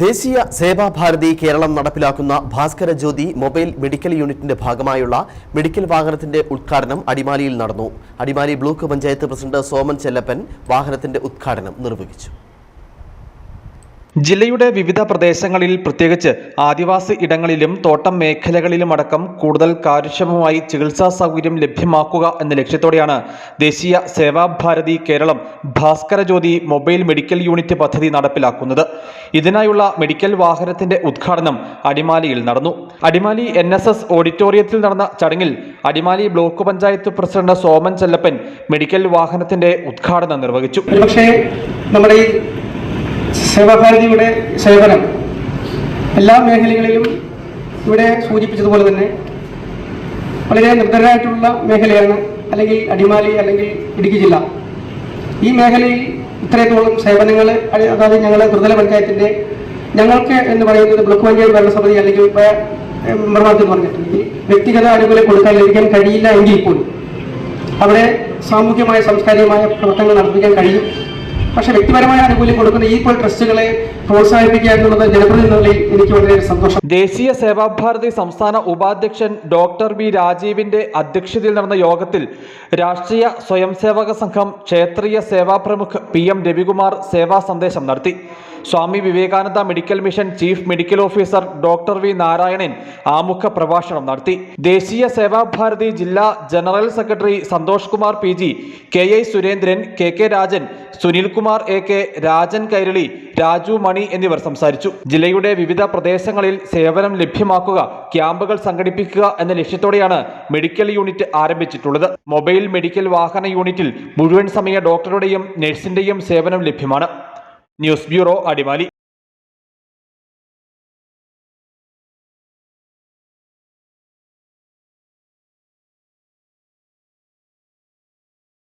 ദേശീയ സേവാഭാരതി കേരളം നടപ്പിലാക്കുന്ന Bhaskara Jyothi mobile medical യൂണിറ്റിന്റെ ഭാഗമായുള്ള മെഡിക്കൽ വാഹനത്തിന്റെ ഉദ്ഘാടനം അടിമാലിയിൽ നടന്നു. അടിമാലി ബ്ലോക്ക് പഞ്ചായത്ത് പ്രസിഡന്റ് സോമൻ ചെല്ലപ്പൻ വാഹനത്തിന്റെ ഉദ്ഘാടനം നിർവഹിച്ചു. ജില്ലയുടെ വിവിധ പ്രദേശങ്ങളിൽ പ്രത്യേകിച്ച് ആദിവാസി ഇടങ്ങളിലും തോട്ടം മേഖലകളിലുമടക്കം കൂടുതൽ കാര്യക്ഷമമായി ചികിത്സാ സൗകര്യം ലഭ്യമാക്കുക എന്ന ലക്ഷ്യത്തോടെയാണ് ദേശീയ Sevabharathi Keralam Bhaskara Jyothi mobile medical unit പദ്ധതി നടപ്പിലാക്കുന്നത്. ഇതിനായുള്ള മെഡിക്കൽ വാഹനത്തിന്റെ ഉദ്ഘാടനം അടിമാലിയിൽ നടന്നു. അടിമാലി NSS ഓഡിറ്റോറിയത്തിൽ നടന്ന ചടങ്ങിൽ Adimali block panchayat president Soman Chellappan medical വാഹനത്തിന്റെ ഉദ്ഘാടനം നിർവഹിച്ചു. സേവാഭാരതിയുടെ സേവനം എല്ലാ മേഖലകളിലും ഇവിടെ സൂചിപ്പിച്ചതുപോലെ തന്നെ വളരെ നിർദ്ധരായിട്ടുള്ള മേഖലയാണ് അല്ലെങ്കിൽ അടിമാലി അല്ലെങ്കിൽ ഇടുക്കി ജില്ല. ഈ മേഖലയിൽ ഇത്രത്തോളം സേവനങ്ങൾ, അതായത് ഞങ്ങളുടെ ത്രിതല പഞ്ചായത്തിൻ്റെ ഞങ്ങൾക്ക് എന്ന് പറയുന്നത് ബ്ലോക്ക് പഞ്ചായത്ത് ഭരണസമിതി അല്ലെങ്കിൽ മെമ്പർമാർക്ക് എന്ന് പറഞ്ഞിട്ടുണ്ടെങ്കിൽ വ്യക്തിഗത ആനുകൂല്യം കൊടുക്കാൻ ലഭിക്കാൻ കഴിയില്ല എങ്കിൽ പോലും അവിടെ സാമൂഹ്യമായ സാംസ്കാരികമായ പ്രവർത്തനങ്ങൾ നടത്തിക്കാൻ കഴിയും. പക്ഷെ വ്യക്തിപരമായ ആനുകൂല്യം കൊടുക്കുന്ന ഈ ട്രസ്റ്റുകളെ പ്രോത്സാഹിപ്പിക്കുക എന്നുള്ളത് ജനപ്രതിനിധികളിൽ എനിക്ക് വളരെ സന്തോഷം. ദേശീയ സേവാഭാരതി സംസ്ഥാന ഉപാധ്യക്ഷൻ ഡോക്ടർ വി രാജീവിന്റെ അധ്യക്ഷതയിൽ നടന്ന യോഗത്തിൽ രാഷ്ട്രീയ സ്വയംസേവക സംഘം ക്ഷേത്രീയ സേവാ പ്രമുഖ് PM രവികുമാർ സേവാ സന്ദേശം നടത്തി. Swami Vivekananda medical mission chief medical officer doctor V Narayanan ആമുഖ പ്രഭാഷണം നടത്തി. ദേശീയ സേവാഭാരതി ജില്ലാ general secretary Santhosh Kumar PG, KI Surendran, KK Rajan, Sunilkumar AK, Rajan Kairali, Raju Mani എന്നിവർ സംസാരിച്ചു. ജില്ലയുടെ വിവിധ പ്രദേശങ്ങളിൽ സേവനം ലഭ്യമാക്കുക, ക്യാമ്പുകൾ സംഘടിപ്പിക്കുക എന്ന ലക്ഷ്യത്തോടെയാണ് മെഡിക്കൽ യൂണിറ്റ് ആരംഭിച്ചിട്ടുള്ളത്. മൊബൈൽ മെഡിക്കൽ വാഹന യൂണിറ്റിൽ മുഴുവൻ സമയ ഡോക്ടറുടെയും നഴ്സിന്റെയും സേവനം ലഭ്യമാണ്. News bureau, Adimali.